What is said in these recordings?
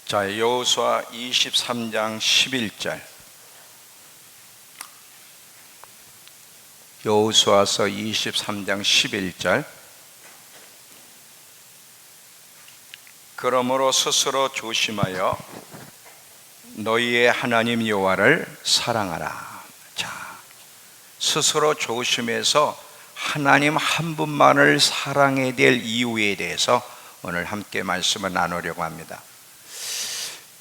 자, 여호수아 23장 11절. 여호수아서 23장 11절. 그러므로 스스로 조심하여 너희의 하나님 여호와를 사랑하라. 자, 스스로 조심해서 하나님 한 분만을 사랑해야 될 이유에 대해서 오늘 함께 말씀을 나누려고 합니다.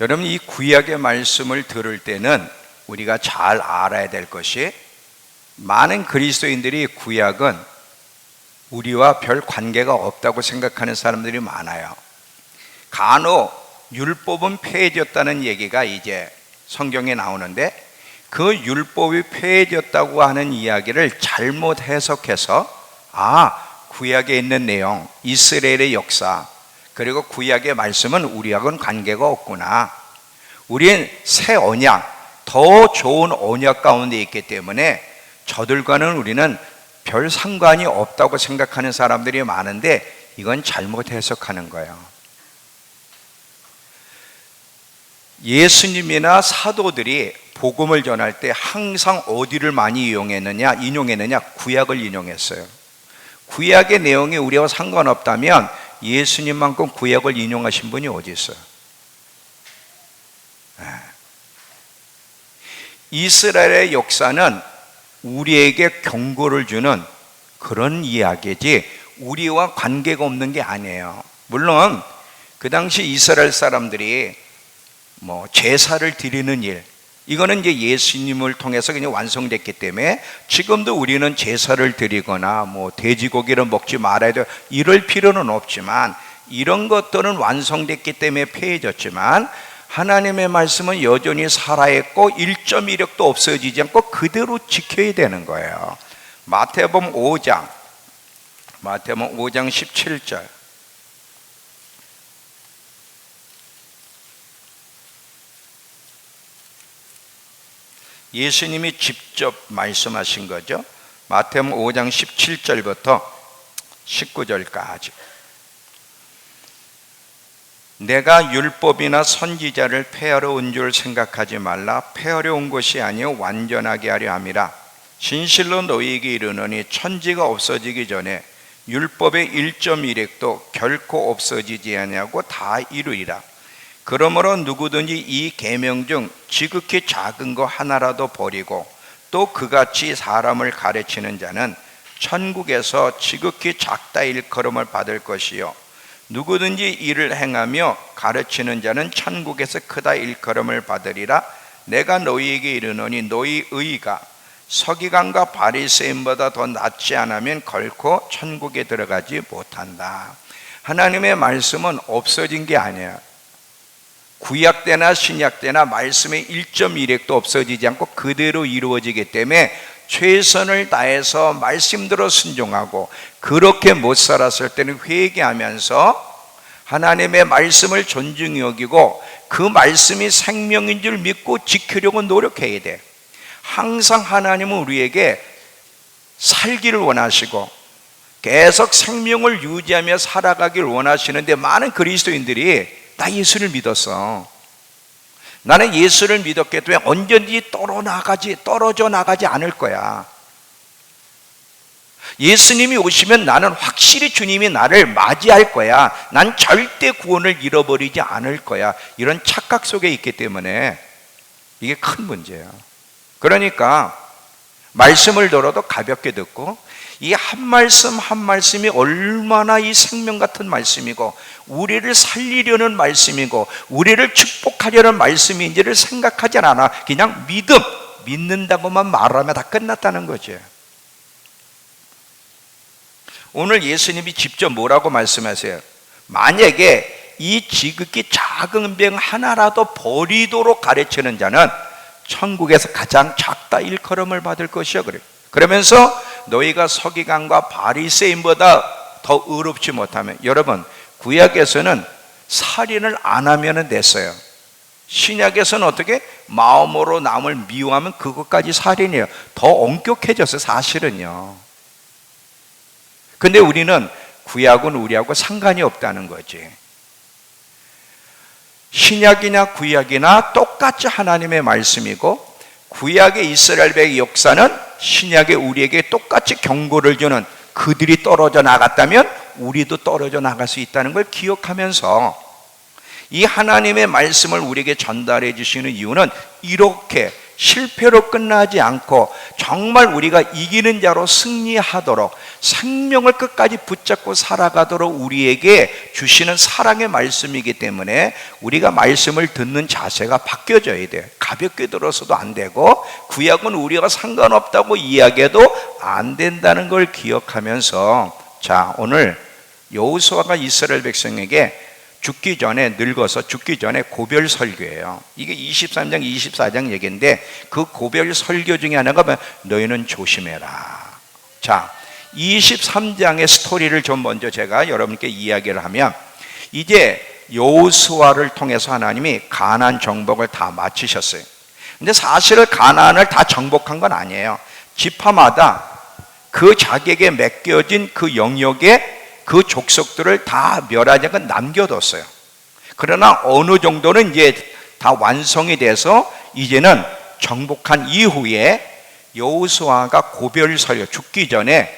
여러분, 이 구약의 말씀을 들을 때는 우리가 잘 알아야 될 것이, 많은 그리스도인들이 구약은 우리와 별 관계가 없다고 생각하는 사람들이 많아요. 간혹 율법은 폐해졌다는 얘기가 이제 성경에 나오는데, 그 율법이 폐해졌다고 하는 이야기를 잘못 해석해서 구약에 있는 내용, 이스라엘의 역사, 그리고 구약의 말씀은 우리하고는 관계가 없구나, 우린 새 언약, 더 좋은 언약 가운데 있기 때문에 저들과는 우리는 별 상관이 없다고 생각하는 사람들이 많은데, 이건 잘못 해석하는 거예요. 예수님이나 사도들이 복음을 전할 때 항상 어디를 많이 인용했느냐? 구약을 인용했어요. 구약의 내용이 우리와 상관없다면 예수님만큼 구약을 인용하신 분이 어디 있어요? 이스라엘의 역사는 우리에게 경고를 주는 그런 이야기지 우리와 관계가 없는 게 아니에요. 물론 그 당시 이스라엘 사람들이 제사를 드리는 일, 이거는 이제 예수님을 통해서 그냥 완성됐기 때문에 지금도 우리는 제사를 드리거나 돼지고기를 먹지 말아야 돼, 이럴 필요는 없지만, 이런 것들은 완성됐기 때문에 폐해졌지만 하나님의 말씀은 여전히 살아있고 1.1획도 없어지지 않고 그대로 지켜야 되는 거예요. 마태복음 5장 17절. 예수님이 직접 말씀하신 거죠. 마태복음 5장 17절부터 19절까지. 내가 율법이나 선지자를 폐하러 온 줄 생각하지 말라. 폐하려 온 것이 아니요 완전하게 하려 함이라. 진실로 너희에게 이르노니 천지가 없어지기 전에 율법의 1.1획도 결코 없어지지 아니하고 다 이루리라. 그러므로 누구든지 이 계명 중 지극히 작은 거 하나라도 버리고 또 그같이 사람을 가르치는 자는 천국에서 지극히 작다 일컬음을 받을 것이요, 누구든지 이를 행하며 가르치는 자는 천국에서 크다 일컬음을 받으리라. 내가 너희에게 이르노니 너희 의가 서기관과 바리새인보다 더 낫지 않으면 결코 천국에 들어가지 못한다. 하나님의 말씀은 없어진 게 아니야. 구약 때나 신약 때나 말씀의 1.1획도 없어지지 않고 그대로 이루어지기 때문에 최선을 다해서 말씀대로 순종하고, 그렇게 못 살았을 때는 회개하면서 하나님의 말씀을 존중히 여기고 그 말씀이 생명인 줄 믿고 지키려고 노력해야 돼. 항상 하나님은 우리에게 살기를 원하시고 계속 생명을 유지하며 살아가기를 원하시는데, 많은 그리스도인들이 나 예수를 믿었어, 나는 예수를 믿었기 때문에 언제든지 떨어져 나가지 않을 거야, 예수님이 오시면 나는 확실히 주님이 나를 맞이할 거야, 난 절대 구원을 잃어버리지 않을 거야, 이런 착각 속에 있기 때문에 이게 큰 문제야. 그러니까 말씀을 들어도 가볍게 듣고, 이 한 말씀 한 말씀이 얼마나 이 생명 같은 말씀이고 우리를 살리려는 말씀이고 우리를 축복하려는 말씀인지를 생각하지 않아. 그냥 믿는다고만 말하면 다 끝났다는 거죠. 오늘 예수님이 직접 뭐라고 말씀하세요? 만약에 이 지극히 작은 병 하나라도 버리도록 가르치는 자는 천국에서 가장 작다 일컬음을 받을 것이요. 그러면서 너희가 서기관과 바리새인보다 더 의롭지 못하면, 여러분, 구약에서는 살인을 안 하면 됐어요. 신약에서는 어떻게? 마음으로 남을 미워하면 그것까지 살인이에요. 더 엄격해졌어요, 사실은요. 근데 우리는 구약은 우리하고 상관이 없다는 거지. 신약이나 구약이나 똑같이 하나님의 말씀이고, 구약의 이스라엘 백의 역사는 신약의 우리에게 똑같이 경고를 주는, 그들이 떨어져 나갔다면 우리도 떨어져 나갈 수 있다는 걸 기억하면서 이 하나님의 말씀을 우리에게 전달해 주시는 이유는 이렇게 실패로 끝나지 않고 정말 우리가 이기는 자로 승리하도록, 생명을 끝까지 붙잡고 살아가도록 우리에게 주시는 사랑의 말씀이기 때문에 우리가 말씀을 듣는 자세가 바뀌어져야 돼요. 가볍게 들어서도 안 되고, 구약은 우리가 상관없다고 이야기해도 안 된다는 걸 기억하면서, 자, 오늘 여호수아가 이스라엘 백성에게 죽기 전에, 늙어서 죽기 전에 고별 설교예요. 이게 23장 24장 얘기인데, 그 고별 설교 중에 하나가 뭐야? 너희는 조심해라. 자, 23장의 스토리를 좀 먼저 제가 여러분께 이야기를 하면, 이제 여호수아를 통해서 하나님이 가나안 정복을 다 마치셨어요. 근데 사실은 가나안을 다 정복한 건 아니에요. 지파마다 그 자기에게 맡겨진 그 영역에 그 족속들을 다 멸하지 않고 남겨뒀어요. 그러나 어느 정도는 이제 다 완성이 돼서 이제는 정복한 이후에 여호수아가 고별 설교, 죽기 전에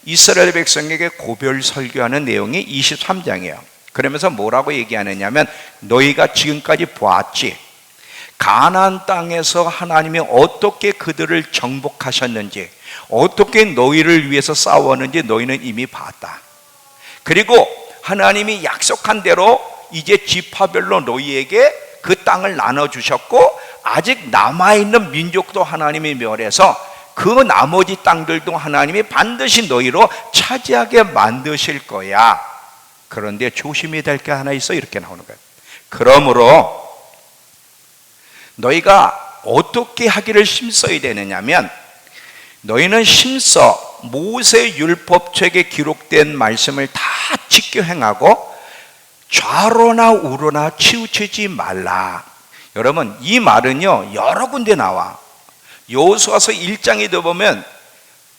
이스라엘 백성에게 고별 설교하는 내용이 23장이에요. 그러면서 뭐라고 얘기하느냐면, 너희가 지금까지 보았지, 가나안 땅에서 하나님이 어떻게 그들을 정복하셨는지, 어떻게 너희를 위해서 싸웠는지 너희는 이미 봤다. 그리고 하나님이 약속한 대로 이제 지파별로 너희에게 그 땅을 나눠주셨고, 아직 남아있는 민족도 하나님이 멸해서 그 나머지 땅들도 하나님이 반드시 너희로 차지하게 만드실 거야. 그런데 조심해야 될 게 하나 있어, 이렇게 나오는 거예요. 그러므로 너희가 어떻게 하기를 힘써야 되느냐면, 너희는 힘써 모세 율법책에 기록된 말씀을 다 지켜 행하고 좌로나 우로나 치우치지 말라. 여러분, 이 말은요 여러 군데 나와. 여호수아서 1장에 보면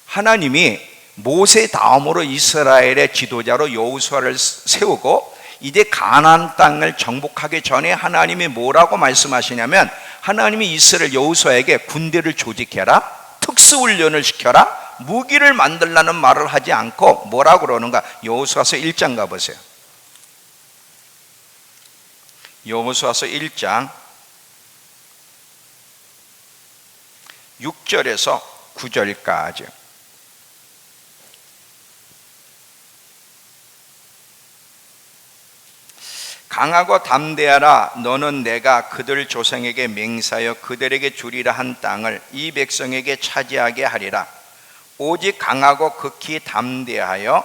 하나님이 모세 다음으로 이스라엘의 지도자로 여호수아를 세우고, 이제 가나안 땅을 정복하기 전에 하나님이 뭐라고 말씀하시냐면, 하나님이 이스라엘 여호수아에게 군대를 조직해라, 특수훈련을 시켜라, 무기를 만들라는 말을 하지 않고 뭐라고 그러는가? 여호수아서 1장 가보세요. 여호수아서 1장 6절에서 9절까지. 강하고 담대하라. 너는 내가 그들 조상에게 맹세하여 그들에게 주리라 한 땅을 이 백성에게 차지하게 하리라. 오직 강하고 극히 담대하여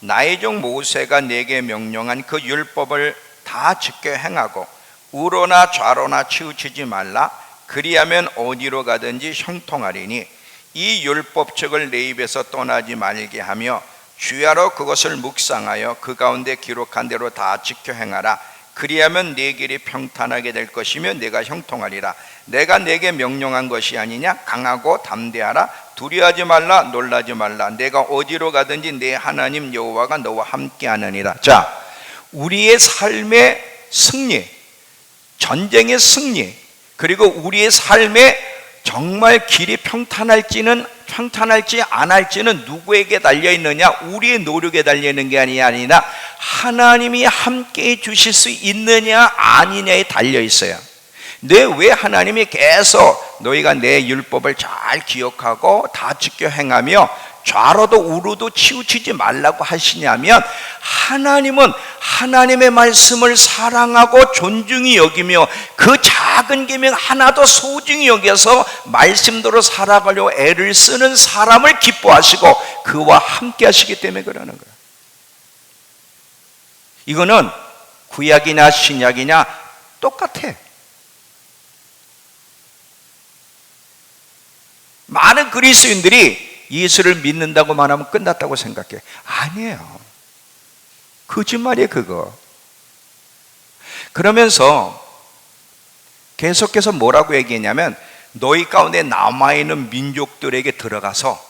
나의 종 모세가 내게 명령한 그 율법을 다 지켜 행하고 우로나 좌로나 치우치지 말라. 그리하면 어디로 가든지 형통하리니 이 율법책을 내 입에서 떠나지 말게 하며 주야로 그것을 묵상하여 그 가운데 기록한 대로 다 지켜 행하라. 그리하면 네 길이 평탄하게 될 것이며 내가 형통하리라. 내가 내게 명령한 것이 아니냐? 강하고 담대하라. 두려워하지 말라. 놀라지 말라. 내가 어디로 가든지 내 하나님 여호와가 너와 함께 하느니라. 자, 우리의 삶의 승리, 전쟁의 승리, 그리고 우리의 삶에 정말 길이 평탄할지 안 할지는 누구에게 달려있느냐? 우리의 노력에 달려있는 게 아니라 하나님이 함께 주실 수 있느냐 아니냐에 달려있어요. 왜 하나님이 계속 너희가 내 율법을 잘 기억하고 다 지켜 행하며 좌로도 우로도 치우치지 말라고 하시냐면, 하나님은 하나님의 말씀을 사랑하고 존중히 여기며 그 작은 계명 하나도 소중히 여겨서 말씀대로 살아가려고 애를 쓰는 사람을 기뻐하시고 그와 함께 하시기 때문에 그러는 거예요. 이거는 구약이나 신약이냐 똑같아. 많은 그리스도인들이 예수를 믿는다고 말하면 끝났다고 생각해. 아니에요. 거짓말이에요, 그거. 그러면서 계속해서 뭐라고 얘기했냐면, 너희 가운데 남아있는 민족들에게 들어가서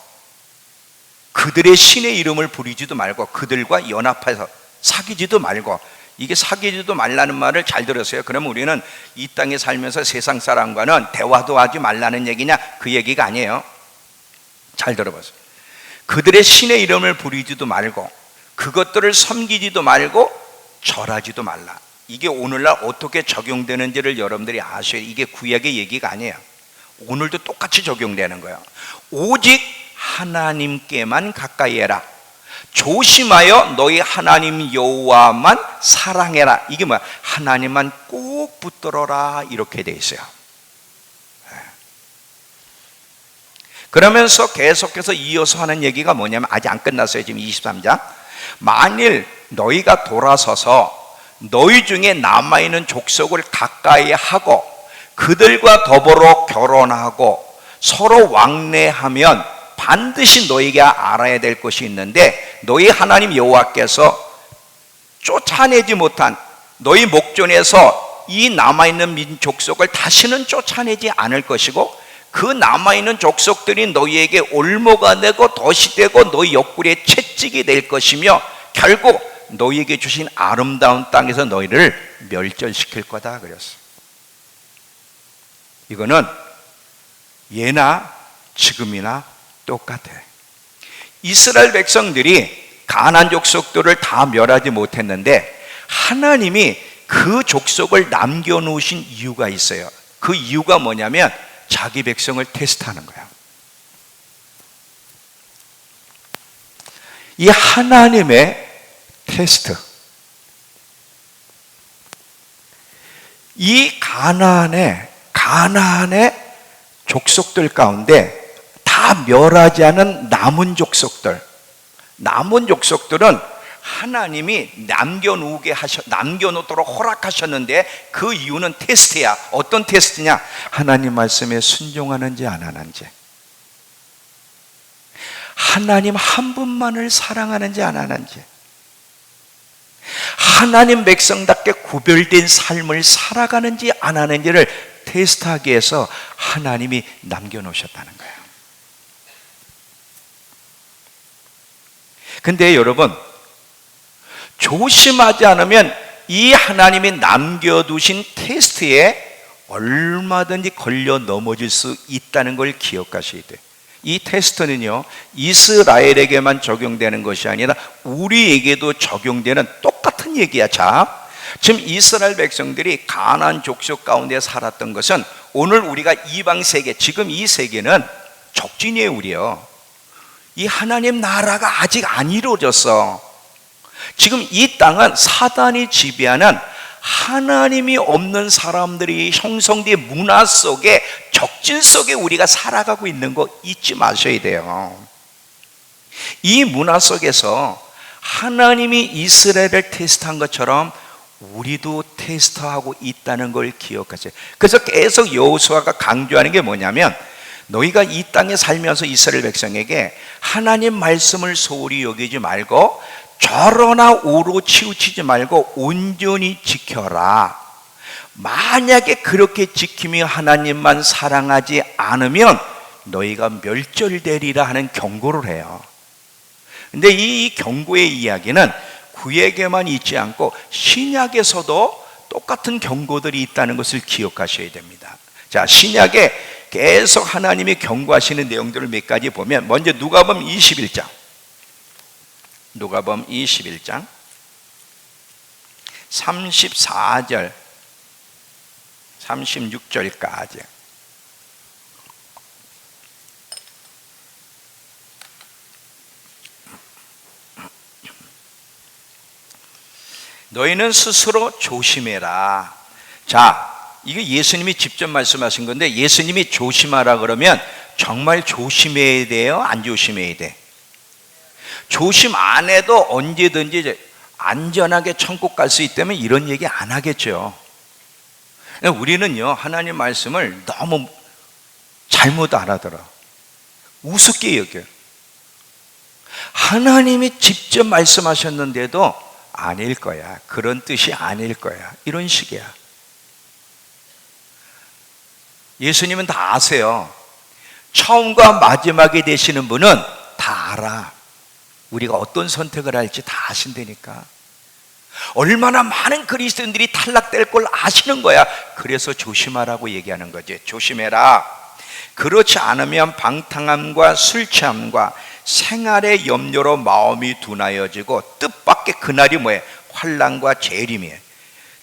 그들의 신의 이름을 부리지도 말고 그들과 연합해서 사귀지도 말고 이게 사귀지도 말라는 말을 잘 들으세요. 그러면 우리는 이 땅에 살면서 세상 사람과는 대화도 하지 말라는 얘기냐? 그 얘기가 아니에요. 잘 들어보세요. 그들의 신의 이름을 부리지도 말고 그것들을 섬기지도 말고 절하지도 말라. 이게 오늘날 어떻게 적용되는지를 여러분들이 아셔야. 이게 구약의 얘기가 아니에요. 오늘도 똑같이 적용되는 거예요. 오직 하나님께만 가까이 해라. 조심하여 너희 하나님 여호와만 사랑해라. 이게 뭐야? 하나님만 꼭 붙들어라. 이렇게 돼 있어요. 그러면서 계속해서 이어서 하는 얘기가 뭐냐면, 아직 안 끝났어요. 지금 23장. 만일 너희가 돌아서서 너희 중에 남아있는 족속을 가까이 하고 그들과 더불어 결혼하고 서로 왕래하면 반드시 너희가 알아야 될 것이 있는데, 너희 하나님 여호와께서 쫓아내지 못한 너희 목전에서 이 남아있는 민족속을 다시는 쫓아내지 않을 것이고, 그 남아있는 족속들이 너희에게 올무가 되고 덫이 되고 너희 옆구리에 채찍이 될 것이며, 결국 너희에게 주신 아름다운 땅에서 너희를 멸절시킬 거다 그랬어. 이거는 예나 지금이나 똑같아. 이스라엘 백성들이 가나안 족속들을 다 멸하지 못했는데 하나님이 그 족속을 남겨놓으신 이유가 있어요. 그 이유가 뭐냐면 자기 백성을 테스트하는 거야. 이 하나님의 테스트, 이 가나안의 족속들 가운데 다 멸하지 않은 남은 족속들은 하나님이 남겨놓도록 허락하셨는데, 그 이유는 테스트야. 어떤 테스트냐? 하나님 말씀에 순종하는지 안 하는지, 하나님 한 분만을 사랑하는지 안 하는지, 하나님 백성답게 구별된 삶을 살아가는지 안 하는지를 테스트하기 위해서 하나님이 남겨놓으셨다는 거예요. 근데 여러분, 조심하지 않으면 이 하나님이 남겨두신 테스트에 얼마든지 걸려 넘어질 수 있다는 걸 기억하셔야 돼요. 이 테스트는요, 이스라엘에게만 적용되는 것이 아니라 우리에게도 적용되는 똑같은 얘기야. 자, 지금 이스라엘 백성들이 가나안 족속 가운데 살았던 것은, 오늘 우리가 이방 세계, 지금 이 세계는 적진이에요. 우리요, 이 하나님 나라가 아직 안 이루어졌어. 지금 이 땅은 사단이 지배하는 하나님이 없는 사람들이 형성된 문화 속에, 적진 속에 우리가 살아가고 있는 거 잊지 마셔야 돼요. 이 문화 속에서 하나님이 이스라엘을 테스트한 것처럼 우리도 테스트하고 있다는 걸 기억하세요. 그래서 계속 여호수아가 강조하는 게 뭐냐면, 너희가 이 땅에 살면서 이스라엘 백성에게 하나님 말씀을 소홀히 여기지 말고 좌로나 우로 치우치지 말고 온전히 지켜라. 만약에 그렇게 지키며 하나님만 사랑하지 않으면 너희가 멸절되리라 하는 경고를 해요. 근데 이 경고의 이야기는 구약에만 있지 않고 신약에서도 똑같은 경고들이 있다는 것을 기억하셔야 됩니다. 자, 신약에 계속 하나님이 경고하시는 내용들을 몇 가지 보면, 먼저 누가복음 21장, 누가복음 21장 34절 36절까지. 너희는 스스로 조심해라. 자, 이게 예수님이 직접 말씀하신 건데, 예수님이 조심하라 그러면 정말 조심해야 돼요? 안 조심해야 돼? 조심 안 해도 언제든지 안전하게 천국 갈 수 있다면 이런 얘기 안 하겠죠. 우리는요, 하나님 말씀을 너무 잘못 알아들어. 우습게 여겨요. 하나님이 직접 말씀하셨는데도 아닐 거야, 그런 뜻이 아닐 거야, 이런 식이야. 예수님은 다 아세요. 처음과 마지막이 되시는 분은 다 알아. 우리가 어떤 선택을 할지 다 아신다니까. 얼마나 많은 그리스도인들이 탈락될 걸 아시는 거야. 그래서 조심하라고 얘기하는 거지. 조심해라. 그렇지 않으면 방탕함과 술 취함과 생활의 염려로 마음이 둔하여지고 뜻밖의 그날이 뭐예요? 환난과 재림이에요.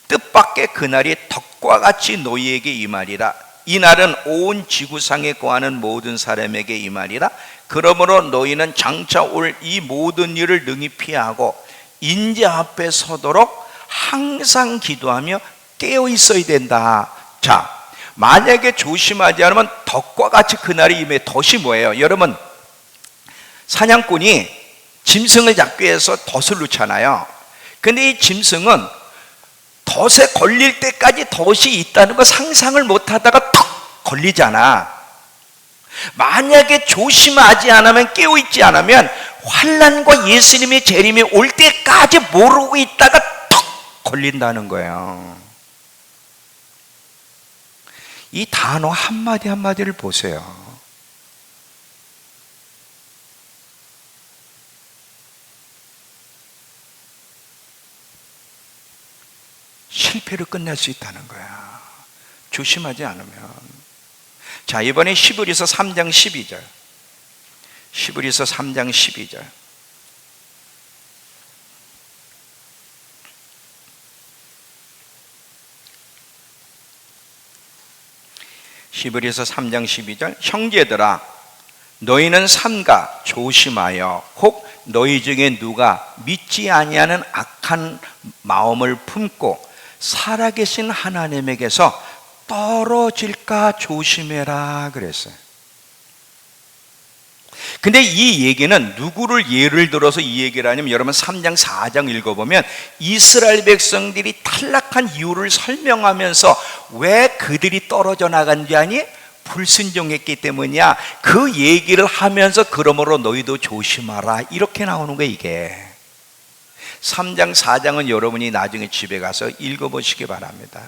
뜻밖의 그날이 덕과 같이 너희에게 임하리라. 이 날은 온 지구상에 거하는 모든 사람에게 임하리라. 그러므로 너희는 장차 올 이 모든 일을 능히 피하고 인재 앞에 서도록 항상 기도하며 깨어 있어야 된다. 자, 만약에 조심하지 않으면 덕과 같이 그날이 임해. 덫이 뭐예요? 여러분, 사냥꾼이 짐승을 잡기 위해서 덫을 놓잖아요. 근데 이 짐승은 덫에 걸릴 때까지 덫이 있다는 거 상상을 못 하다가 턱 걸리잖아. 만약에 조심하지 않으면, 깨어있지 않으면 환난과 예수님의 재림이 올 때까지 모르고 있다가 턱 걸린다는 거예요. 이 단어 한마디 한마디를 보세요. 실패로 끝날 수 있다는 거야. 조심하지 않으면. 자, 이번에 히브리서 3장 12절. 히브리서 3장 12절. 히브리서 3장 12절. 형제들아, 너희는 삼가 조심하여 혹 너희 중에 누가 믿지 아니하는 악한 마음을 품고 살아계신 하나님에게서 떨어질까 조심해라 그랬어요. 근데 이 얘기는 누구를 예를 들어서 이 얘기를 하냐면, 여러분 3장 4장 읽어보면 이스라엘 백성들이 탈락한 이유를 설명하면서 왜 그들이 떨어져 나간지 아니? 불순종했기 때문이야. 그 얘기를 하면서 그러므로 너희도 조심하라 이렇게 나오는 거예요. 이게 3장 4장은 여러분이 나중에 집에 가서 읽어보시기 바랍니다.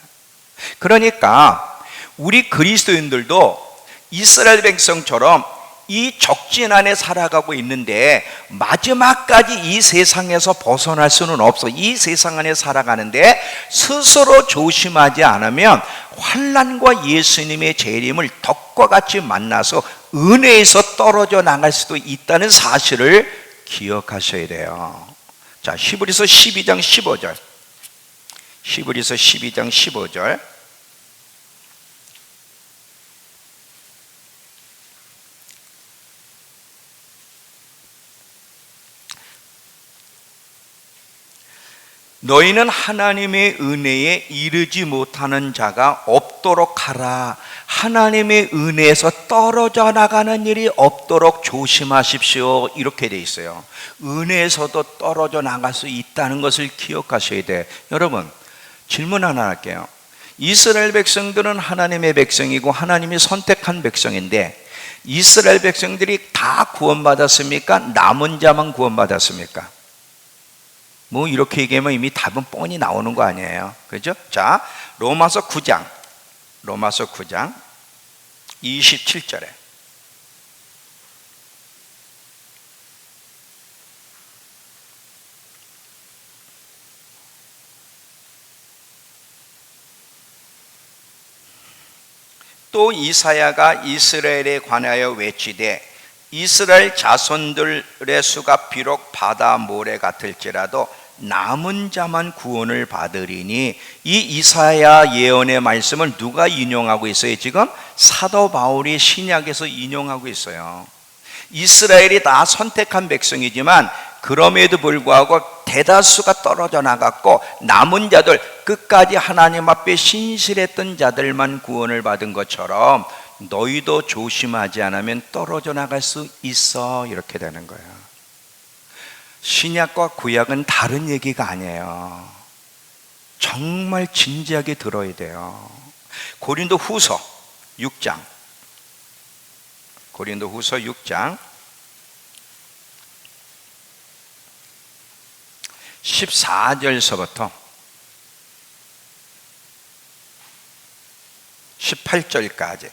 그러니까 우리 그리스도인들도 이스라엘 백성처럼 이 적진 안에 살아가고 있는데 마지막까지 이 세상에서 벗어날 수는 없어. 이 세상 안에 살아가는데 스스로 조심하지 않으면 환난과 예수님의 재림을 덕과 같이 만나서 은혜에서 떨어져 나갈 수도 있다는 사실을 기억하셔야 돼요. 자, 히브리서 12장 15절. 히브리서 12장 15절. 너희는 하나님의 은혜에 이르지 못하는 자가 없도록 하라. 하나님의 은혜에서 떨어져 나가는 일이 없도록 조심하십시오. 이렇게 돼 있어요. 은혜에서도 떨어져 나갈 수 있다는 것을 기억하셔야 돼. 여러분, 질문 하나 할게요. 이스라엘 백성들은 하나님의 백성이고 하나님이 선택한 백성인데 이스라엘 백성들이 다 구원받았습니까? 남은 자만 구원받았습니까? 뭐 이렇게 얘기하면 이미 답은 뻔히 나오는 거 아니에요. 그죠? 자, 로마서 9장 27절에 또 이사야가 이스라엘에 관하여 외치되 이스라엘 자손들의 수가 비록 바다 모래 같을지라도 남은 자만 구원을 받으리니, 이 이사야 예언의 말씀을 누가 인용하고 있어요? 지금 사도 바울이 신약에서 인용하고 있어요. 이스라엘이 다 선택한 백성이지만 그럼에도 불구하고 대다수가 떨어져 나갔고 남은 자들, 끝까지 하나님 앞에 신실했던 자들만 구원을 받은 것처럼 너희도 조심하지 않으면 떨어져 나갈 수 있어. 이렇게 되는 거예요. 신약과 구약은 다른 얘기가 아니에요. 정말 진지하게 들어야 돼요. 고린도 후서 6장 14절서부터 18절까지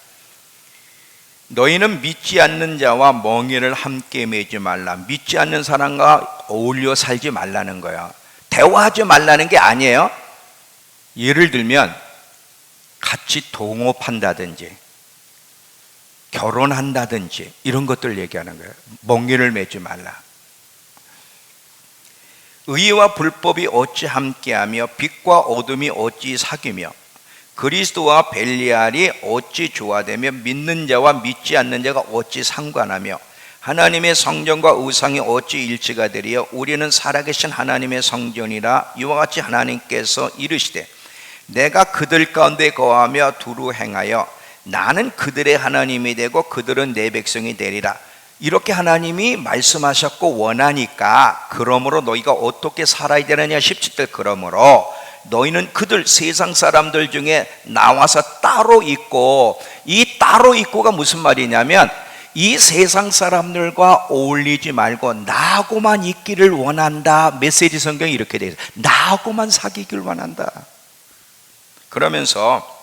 너희는 믿지 않는 자와 멍에를 함께 매지 말라. 믿지 않는 사람과 어울려 살지 말라는 거야. 대화하지 말라는 게 아니에요. 예를 들면 같이 동업한다든지 결혼한다든지 이런 것들 얘기하는 거예요. 멍에를 매지 말라. 의와 불법이 어찌 함께하며 빛과 어둠이 어찌 사귀며 그리스도와 벨리알이 어찌 조화되며 믿는 자와 믿지 않는 자가 어찌 상관하며 하나님의 성전과 우상이 어찌 일치가 되리요. 우리는 살아계신 하나님의 성전이라. 이와 같이 하나님께서 이르시되 내가 그들 가운데 거하며 두루 행하여 나는 그들의 하나님이 되고 그들은 내 백성이 되리라. 이렇게 하나님이 말씀하셨고 원하니까 그러므로 너희가 어떻게 살아야 되느냐 17절 그러므로 너희는 그들 세상 사람들 중에 나와서 따로 있고, 이 따로 있고가 무슨 말이냐면 이 세상 사람들과 어울리지 말고 나하고만 있기를 원한다. 메시지 성경이 이렇게 되어 있어요. 나하고만 사귀기를 원한다. 그러면서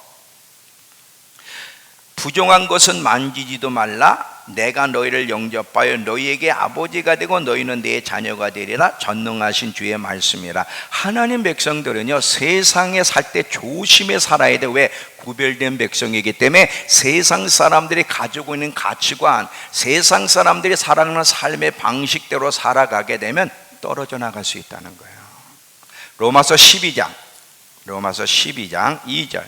부정한 것은 만지지도 말라. 내가 너희를 영접하여 너희에게 아버지가 되고 너희는 내 자녀가 되리라. 전능하신 주의 말씀이라. 하나님 백성들은요 세상에 살 때 조심해 살아야 돼. 왜? 구별된 백성이기 때문에 세상 사람들이 가지고 있는 가치관, 세상 사람들이 살아가는 삶의 방식대로 살아가게 되면 떨어져 나갈 수 있다는 거예요. 로마서 12장 2절.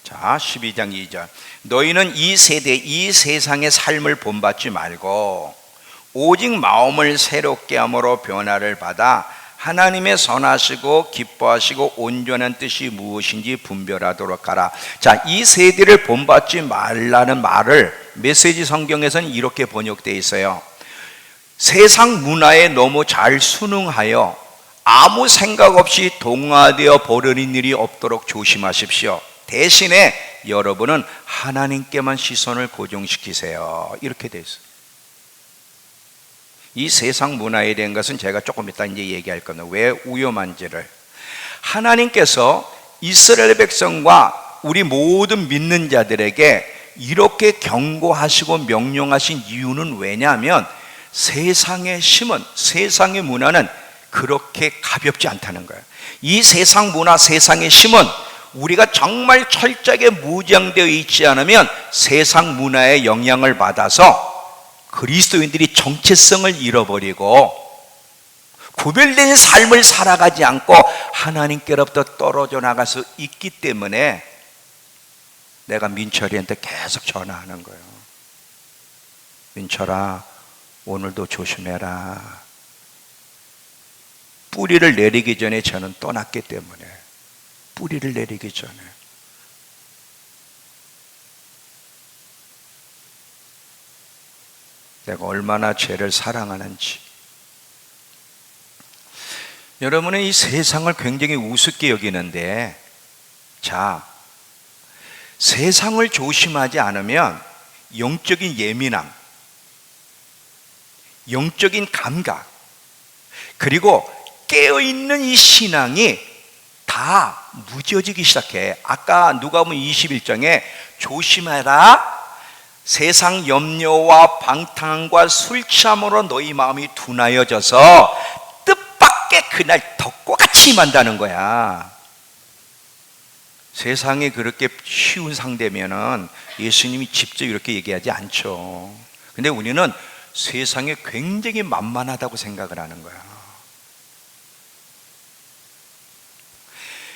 자, 12장 2절. 너희는 이 세대, 이 세상의 삶을 본받지 말고 오직 마음을 새롭게 함으로 변화를 받아 하나님의 선하시고 기뻐하시고 온전한 뜻이 무엇인지 분별하도록 하라. 자, 이 세대를 본받지 말라는 말을 메시지 성경에서는 이렇게 번역되어 있어요. 세상 문화에 너무 잘 순응하여 아무 생각 없이 동화되어 버리는 일이 없도록 조심하십시오. 대신에 여러분은 하나님께만 시선을 고정시키세요. 이렇게 돼 있어요. 이 세상 문화에 대한 것은 제가 조금 이따 이제 얘기할 겁니다. 왜 위험한지를. 하나님께서 이스라엘 백성과 우리 모든 믿는 자들에게 이렇게 경고하시고 명령하신 이유는 왜냐하면 세상의 힘은, 세상의 문화는 그렇게 가볍지 않다는 거예요. 이 세상 문화, 세상의 힘은 우리가 정말 철저하게 무장되어 있지 않으면 세상 문화의 영향을 받아서 그리스도인들이 정체성을 잃어버리고 구별된 삶을 살아가지 않고 하나님께로부터 떨어져 나갈 수 있기 때문에 내가 민철이한테 계속 전화하는 거예요. 민철아, 오늘도 조심해라. 뿌리를 내리기 전에 저는 떠났기 때문에. 뿌리를 내리기 전에. 내가 얼마나 죄를 사랑하는지. 여러분은 이 세상을 굉장히 우습게 여기는데, 자, 세상을 조심하지 않으면 영적인 예민함, 영적인 감각, 그리고 깨어있는 이 신앙이 다 무뎌지기 시작해. 아까 누가복음 21장에 조심해라. 세상 염려와 방탕과 술 취함으로 너희 마음이 둔하여져서 뜻밖의 그날 덕과 같이 임한다는 거야. 세상에 그렇게 쉬운 상대면은 예수님이 직접 이렇게 얘기하지 않죠. 근데 우리는 세상에 굉장히 만만하다고 생각을 하는 거야.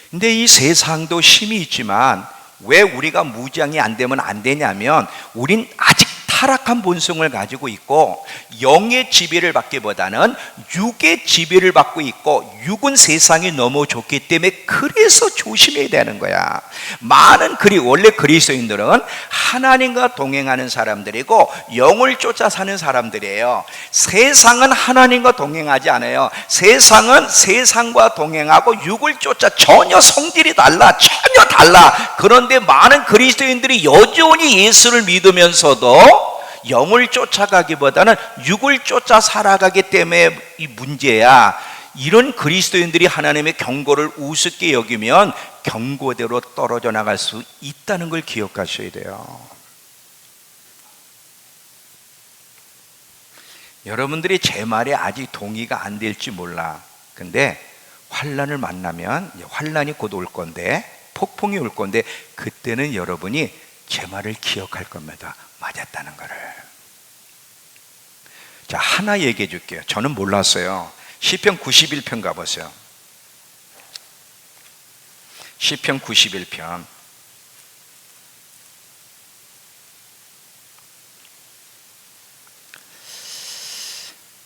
근데 이 세상도 힘이 있지만 왜 우리가 무장이 안 되면 안 되냐면 우린 아직 타락한 본성을 가지고 있고 영의 지배를 받기보다는 육의 지배를 받고 있고 육은 세상이 너무 좋기 때문에 그래서 조심해야 되는 거야. 원래 그리스도인들은 하나님과 동행하는 사람들이고 영을 쫓아 사는 사람들이에요. 세상은 하나님과 동행하지 않아요. 세상은 세상과 동행하고 육을 쫓아 전혀 성질이 달라. 전혀 달라. 그런데 많은 그리스도인들이 여전히 예수를 믿으면서도 영을 쫓아가기보다는 육을 쫓아 살아가기 때문에 이 문제야. 이런 그리스도인들이 하나님의 경고를 우습게 여기면 경고대로 떨어져 나갈 수 있다는 걸 기억하셔야 돼요. 여러분들이 제 말에 아직 동의가 안 될지 몰라. 근데 환난을 만나면, 환난이 곧 올 건데, 폭풍이 올 건데, 그때는 여러분이 제 말을 기억할 겁니다. 맞았다는 거를. 자, 하나 얘기해 줄게요. 저는 몰랐어요. 시편 91편 가보세요. 시편 91편.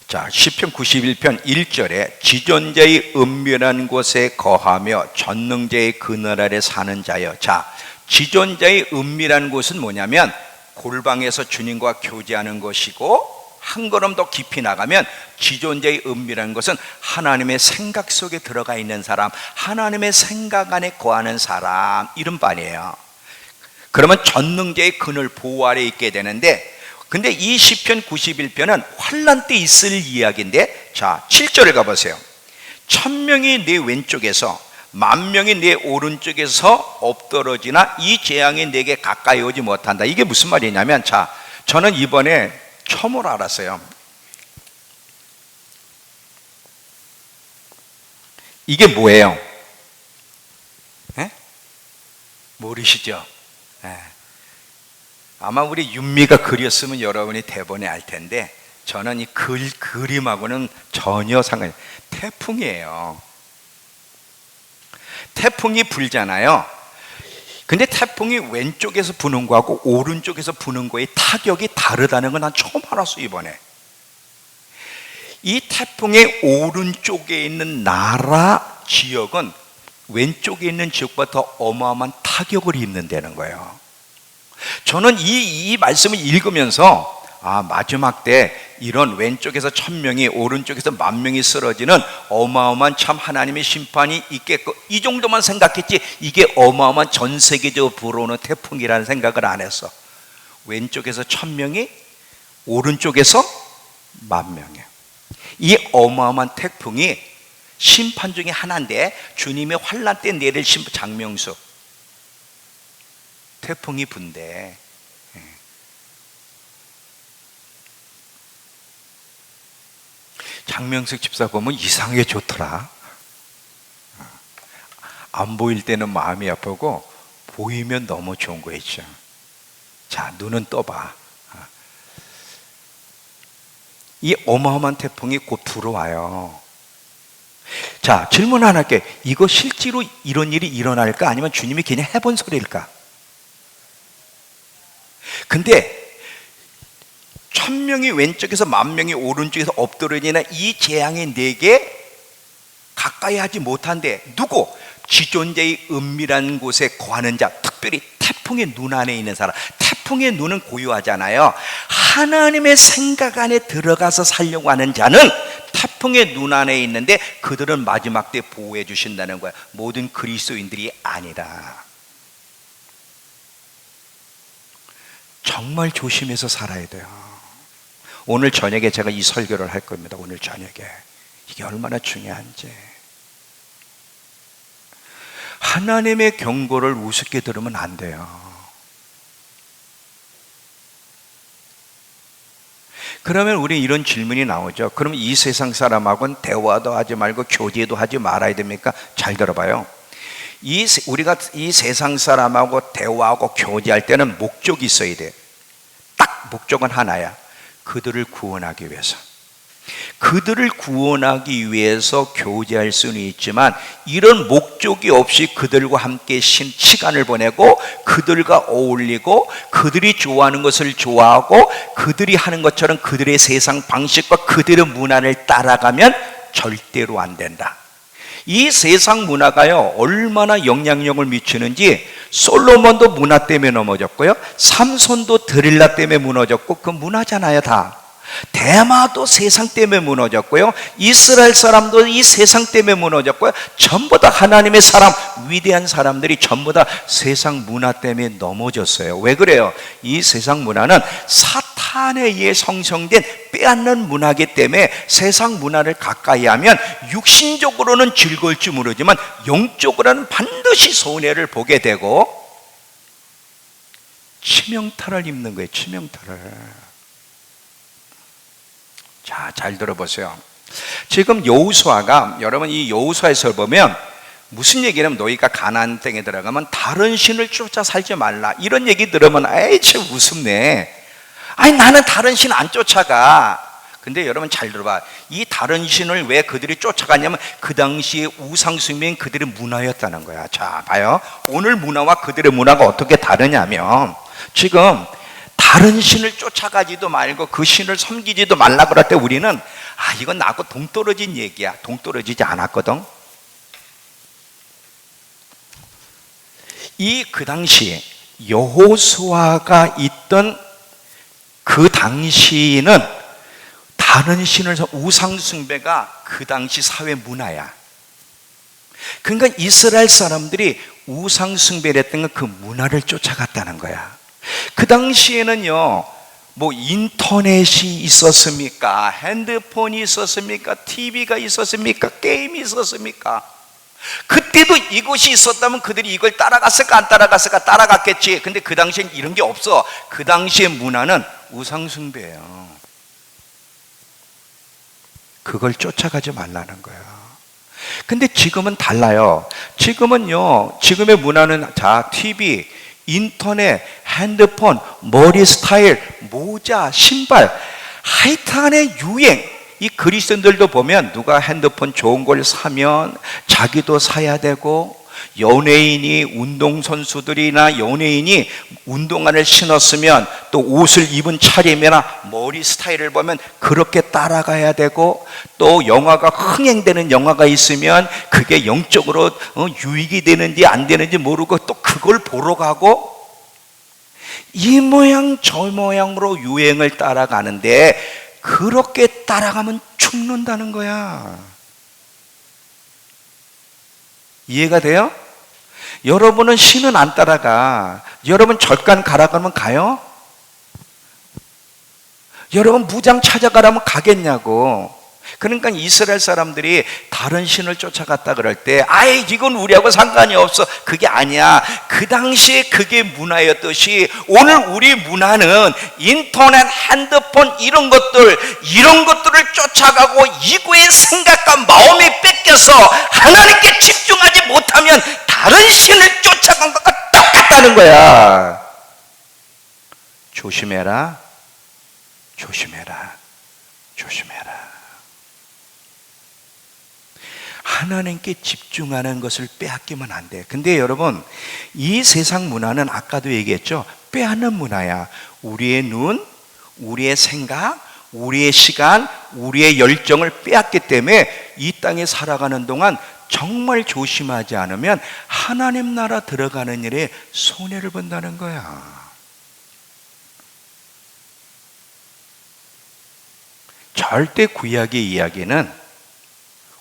자, 시편 91편 1절에 지존자의 은밀한 곳에 거하며 전능자의 그늘 아래 사는 자여. 자, 지존자의 은밀한 곳은 뭐냐면 골방에서 주님과 교제하는 것이고, 한 걸음 더 깊이 나가면 지존자의 은밀한 것은 하나님의 생각 속에 들어가 있는 사람, 하나님의 생각 안에 거하는 사람, 이런 말이에요. 그러면 전능자의 그늘 보호 아래 있게 되는데, 근데 이 시편 91편은 환난 때 있을 이야기인데, 자 7절을 가보세요. 1000명이 내 왼쪽에서 10,000명이 내 오른쪽에서 엎드러지나 이 재앙이 내게 가까이 오지 못한다. 이게 무슨 말이냐면, 자 저는 이번에 처음으로 알았어요. 이게 뭐예요? 모르시죠? 아마 우리 윤미가 그렸으면 여러분이 대본에 알 텐데, 저는 이 그림하고는 전혀 상관이, 태풍이에요. 태풍이 불잖아요. 근데 태풍이 왼쪽에서 부는 거하고 오른쪽에서 부는 거의 타격이 다르다는 건 난 처음 알았어요, 이번에. 이 태풍의 오른쪽에 있는 나라 지역은 왼쪽에 있는 지역보다 더 어마어마한 타격을 입는다는 거예요. 저는 이 말씀을 읽으면서, 마지막 때 이런 왼쪽에서 1000명이 오른쪽에서 10,000명이 쓰러지는 어마어마한 참 하나님의 심판이 있겠고, 이 정도만 생각했지 이게 어마어마한 전 세계적으로 불어오는 태풍이라는 생각을 안 했어. 왼쪽에서 1000명이 오른쪽에서 10,000명이에요. 이 어마어마한 태풍이 심판 중에 하나인데, 주님의 환난 때 내릴 장명수 태풍이 분대. 장명숙 집사 보면 이상하게 좋더라. 안 보일 때는 마음이 아프고 보이면 너무 좋은 거 있죠. 자, 눈은 떠봐. 이 어마어마한 태풍이 곧 들어와요. 자, 질문 하나 할게. 이거 실제로 이런 일이 일어날까? 아니면 주님이 그냥 해본 소리일까? 근데 1000명이 왼쪽에서 10,000명이 오른쪽에서 엎드러지나 이 재앙이 내게 가까이 하지 못한데, 누구? 지존자의 은밀한 곳에 거하는 자, 특별히 태풍의 눈 안에 있는 사람. 태풍의 눈은 고요하잖아요. 하나님의 생각 안에 들어가서 살려고 하는 자는 태풍의 눈 안에 있는데, 그들은 마지막 때 보호해 주신다는 거야. 모든 그리스도인들이 아니라. 정말 조심해서 살아야 돼요. 오늘 저녁에 제가 이 설교를 할 겁니다. 오늘 저녁에. 이게 얼마나 중요한지. 하나님의 경고를 우습게 들으면 안 돼요. 그러면 우리 이런 질문이 나오죠. 그럼 이 세상 사람하고는 대화도 하지 말고 교제도 하지 말아야 됩니까? 잘 들어봐요. 우리가 이 세상 사람하고 대화하고 교제할 때는 목적이 있어야 돼. 딱 목적은 하나야. 그들을 구원하기 위해서. 그들을 구원하기 위해서 교제할 수는 있지만, 이런 목적이 없이 그들과 함께 시간을 보내고 그들과 어울리고 그들이 좋아하는 것을 좋아하고 그들이 하는 것처럼 그들의 세상 방식과 그들의 문화를 따라가면 절대로 안 된다. 이 세상 문화가요, 얼마나 영향력을 미치는지, 솔로몬도 문화 때문에 넘어졌고요, 삼손도 드릴라 때문에 무너졌고, 그 문화잖아요. 다. 대마도 세상 때문에 무너졌고요, 이스라엘 사람도 이 세상 때문에 무너졌고요, 전부 다 하나님의 사람, 위대한 사람들이 전부 다 세상 문화 때문에 넘어졌어요. 왜 그래요? 이 세상 문화는 사탄에 의해 성성된 빼앗는 문화이기 때문에 세상 문화를 가까이 하면 육신적으로는 즐거울지 모르지만 영적으로는 반드시 손해를 보게 되고 치명타를 입는 거예요. 치명타를. 자, 잘 들어보세요. 지금 여호수아가, 여러분 이 여호수아에서 보면 무슨 얘기냐면, 너희가 가나안 땅에 들어가면 다른 신을 쫓아 살지 말라, 이런 얘기 들으면 에이 참 우습네. 아니 나는 다른 신 안 쫓아가. 근데 여러분 잘 들어봐. 이 다른 신을 왜 그들이 쫓아가냐면 그 당시에 우상숭배는 그들의 문화였다는 거야. 자, 봐요. 오늘 문화와 그들의 문화가 어떻게 다르냐면, 지금 다른 신을 쫓아가지도 말고 그 신을 섬기지도 말라 그럴 때 우리는 이건 나하고 동떨어진 얘기야. 동떨어지지 않았거든. 그 당시에 여호수아가 있던 그 당시는 다른 신을 우상 숭배가 그 당시 사회 문화야. 그러니까 이스라엘 사람들이 우상 숭배를 했던 건 그 문화를 쫓아갔다는 거야. 그 당시에는요, 뭐 인터넷이 있었습니까? 핸드폰이 있었습니까? TV가 있었습니까? 게임이 있었습니까? 그때도 이것이 있었다면 그들이 이걸 따라갔을까 안 따라갔을까? 따라갔겠지. 근데 그 당시엔 이런 게 없어. 그 당시의 문화는 우상 숭배예요. 그걸 쫓아가지 말라는 거야. 근데 지금은 달라요. 지금은요, 지금의 문화는 자, TV, 인터넷, 핸드폰, 머리 스타일, 모자, 신발, 하여튼의 유행. 이 그리스도인들도 보면 누가 핸드폰 좋은 걸 사면 자기도 사야 되고, 연예인이, 운동선수들이나 연예인이 운동화를 신었으면 또 옷을 입은 차림이나 머리 스타일을 보면 그렇게 따라가야 되고, 또 영화가 흥행되는 영화가 있으면 그게 영적으로 유익이 되는지 안 되는지 모르고 또 그걸 보러 가고, 이 모양 저 모양으로 유행을 따라가는데 그렇게 따라가면 죽는다는 거야. 이해가 돼요? 여러분은 신은 안 따라가. 여러분 절간 가라 그러면 가요? 여러분 무장 찾아가라면 가겠냐고. 그러니까 이스라엘 사람들이 다른 신을 쫓아갔다 그럴 때 아이 이건 우리하고 상관이 없어, 그게 아니야. 그 당시에 그게 문화였듯이 오늘 우리 문화는 인터넷, 핸드폰 이런 것들을 쫓아가고 이거의 생각과 마음이 뺏겨서 하나님께 집중하지 못하면 다른 신을 쫓아간 것과 똑같다는 거야. 조심해라. 조심해라. 조심해라. 하나님께 집중하는 것을 빼앗기면 안 돼. 근데 여러분, 이 세상 문화는 아까도 얘기했죠. 빼앗는 문화야. 우리의 눈, 우리의 생각, 우리의 시간, 우리의 열정을 빼앗기 때문에 이 땅에 살아가는 동안 정말 조심하지 않으면 하나님 나라 들어가는 일에 손해를 본다는 거야. 절대 구약의 이야기는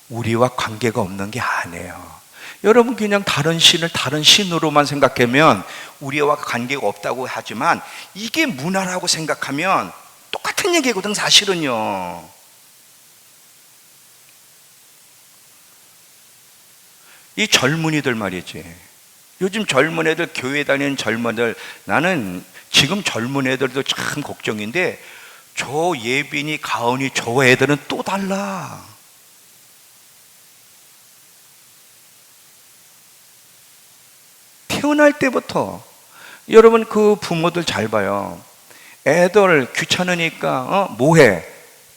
우리와 관계가 없는 게 아니에요. 여러분 그냥 다른 신을 다른 신으로만 생각하면 우리와 관계가 없다고 하지만 이게 문화라고 생각하면 똑같은 얘기거든 사실은요. 이 젊은이들 말이지. 요즘 젊은 애들, 교회 다니는 젊은이들, 나는 지금 젊은 애들도 참 걱정인데 저 예빈이, 가은이, 저 애들은 또 달라. 태어날 때부터 여러분 그 부모들 잘 봐요. 애들 귀찮으니까 뭐해?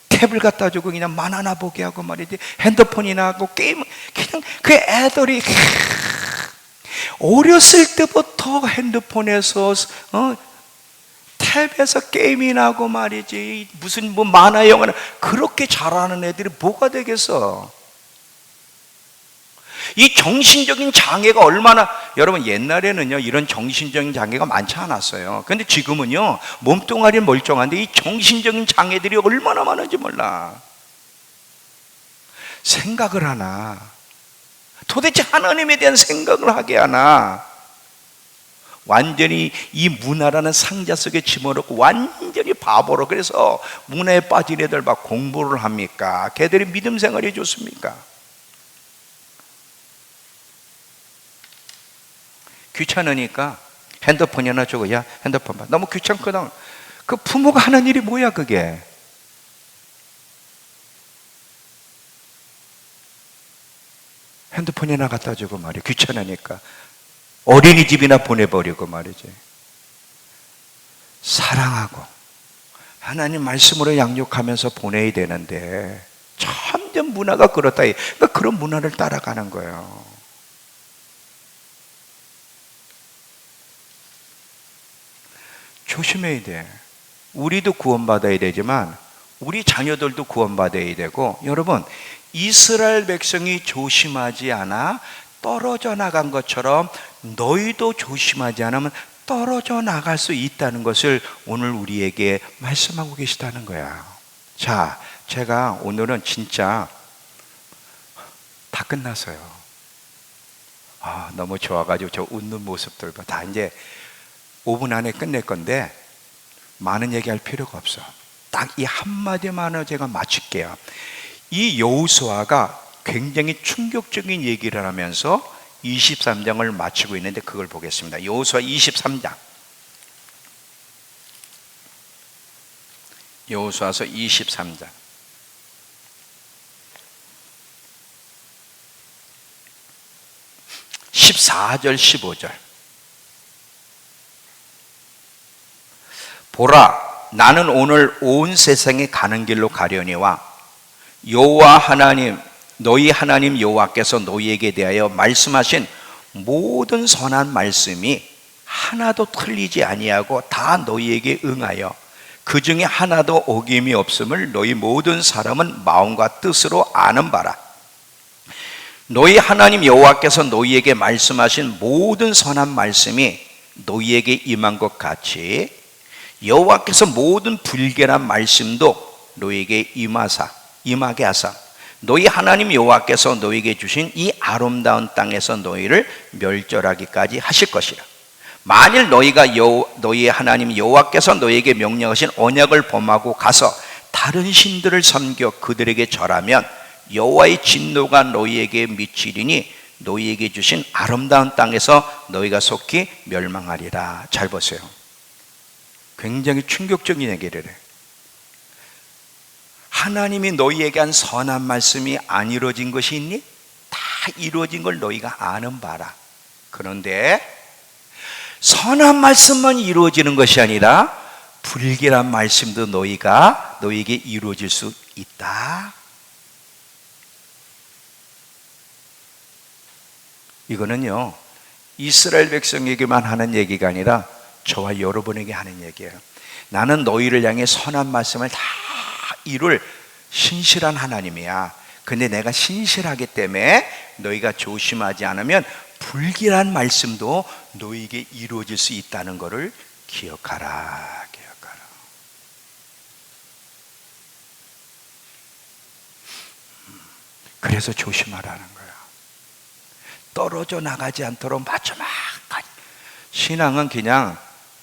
탭을 갖다 주고 그냥 만화나 보게 하고 말이지, 핸드폰이나 하고 게임. 그냥 그 애들이 어렸을 때부터 핸드폰에서 탭에서 게임이나 하고 말이지, 무슨 뭐 만화 영화나 그렇게 잘하는 애들이 뭐가 되겠어? 이 정신적인 장애가 얼마나, 여러분 옛날에는요 이런 정신적인 장애가 많지 않았어요. 근데 지금은요 몸뚱아리는 멀쩡한데 이 정신적인 장애들이 얼마나 많은지 몰라. 생각을 하나? 도대체 하나님에 대한 생각을 하게 하나? 완전히 이 문화라는 상자 속에 집어넣고 완전히 바보로. 그래서 문화에 빠진 애들 막 공부를 합니까? 걔들이 믿음 생활이 좋습니까? 귀찮으니까 핸드폰이 하나 주고, 야 핸드폰 봐. 너무 귀찮거든. 그 부모가 하는 일이 뭐야 그게? 핸드폰이 하나 갖다 주고 말이야. 귀찮으니까 어린이집이나 보내버리고 말이지. 사랑하고 하나님 말씀으로 양육하면서 보내야 되는데 참된 문화가 그렇다. 그러니까 그런 문화를 따라가는 거예요. 조심해야 돼. 우리도 구원받아야 되지만 우리 자녀들도 구원받아야 되고, 여러분 이스라엘 백성이 조심하지 않아 떨어져 나간 것처럼 너희도 조심하지 않으면 떨어져 나갈 수 있다는 것을 오늘 우리에게 말씀하고 계시다는 거야. 자, 제가 오늘은 진짜 다 끝났어요. 너무 좋아가지고 저 웃는 모습들 봐. 다 이제 5분 안에 끝낼 건데 많은 얘기할 필요가 없어. 딱 이 한마디만으로 제가 마칠게요. 이 여호수아가 굉장히 충격적인 얘기를 하면서 23장을 마치고 있는데 그걸 보겠습니다. 여호수아 23장. 여호수아서 23장. 14절 15절. 보라, 나는 오늘 온 세상에 가는 길로 가려니와 여호와 하나님, 너희 하나님 여호와께서 너희에게 대하여 말씀하신 모든 선한 말씀이 하나도 틀리지 아니하고 다 너희에게 응하여 그 중에 하나도 어김이 없음을 너희 모든 사람은 마음과 뜻으로 아는 바라. 너희 하나님 여호와께서 너희에게 말씀하신 모든 선한 말씀이 너희에게 임한 것 같이 여호와께서 모든 불결한 말씀도 너희에게 임하게 하사 너희 하나님 여호와께서 너희에게 주신 이 아름다운 땅에서 너희를 멸절하기까지 하실 것이라. 만일 너희가 너희 하나님 여호와께서 너희에게 명령하신 언약을 범하고 가서 다른 신들을 섬겨 그들에게 절하면 여호와의 진노가 너희에게 미치리니 너희에게 주신 아름다운 땅에서 너희가 속히 멸망하리라. 잘 보세요. 굉장히 충격적인 얘기를 해. 하나님이 너희에게 한 선한 말씀이 안 이루어진 것이 있니? 다 이루어진 걸 너희가 아는 바라. 그런데 선한 말씀만 이루어지는 것이 아니라 불길한 말씀도 너희에게 이루어질 수 있다. 이거는요, 이스라엘 백성에게만 하는 얘기가 아니라 저와 여러분에게 하는 얘기예요. 나는 너희를 향해 선한 말씀을 다 이룰 신실한 하나님이야. 근데 내가 신실하기 때문에 너희가 조심하지 않으면 불길한 말씀도 너희에게 이루어질 수 있다는 것을 기억하라. 그래서 조심하라는 거야. 떨어져 나가지 않도록 마지막까지. 신앙은 그냥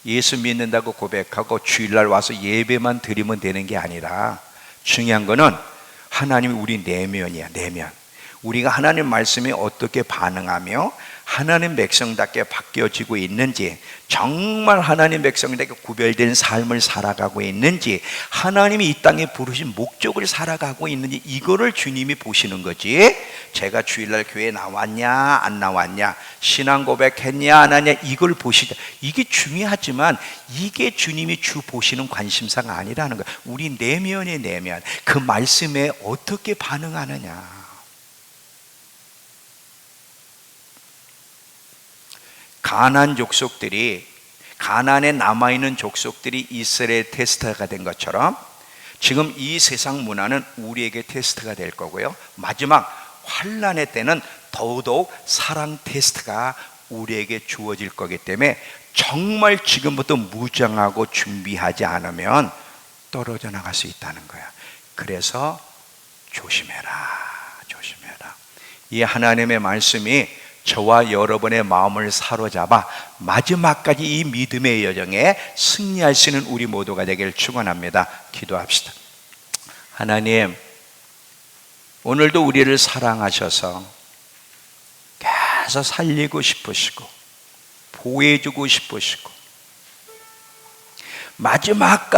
예수 믿는다고 고백하고 주일날 와서 예배만 드리면 되는 게 아니라 중요한 거는 하나님이 우리 내면이야. 내면. 우리가 하나님 말씀에 어떻게 반응하며 하나님 백성답게 바뀌어지고 있는지, 정말 하나님 백성답게 구별된 삶을 살아가고 있는지, 하나님이 이 땅에 부르신 목적을 살아가고 있는지, 이거를 주님이 보시는 거지. 제가 주일날 교회에 나왔냐 안 나왔냐, 신앙 고백했냐 안 하냐, 이걸 보시자. 이게 중요하지만 이게 주님이 주 보시는 관심사가 아니라는 거야. 우리 내면의 내면, 그 말씀에 어떻게 반응하느냐. 가나안 족속들이, 가나안에 남아있는 족속들이 이스라엘 테스트가 된 것처럼 지금 이 세상 문화는 우리에게 테스트가 될 거고요, 마지막 환난의 때는 더더욱 사랑 테스트가 우리에게 주어질 거기 때문에 정말 지금부터 무장하고 준비하지 않으면 떨어져 나갈 수 있다는 거야. 그래서 조심해라. 이 하나님의 말씀이 저와 여러분의 마음을 사로잡아 마지막까지 이 믿음의 여정에 승리할 수 있는 우리 모두가 되길 축원합니다. 기도합시다. 하나님, 오늘도 우리를 사랑하셔서 계속 살리고 싶으시고 보호해주고 싶으시고 마지막까지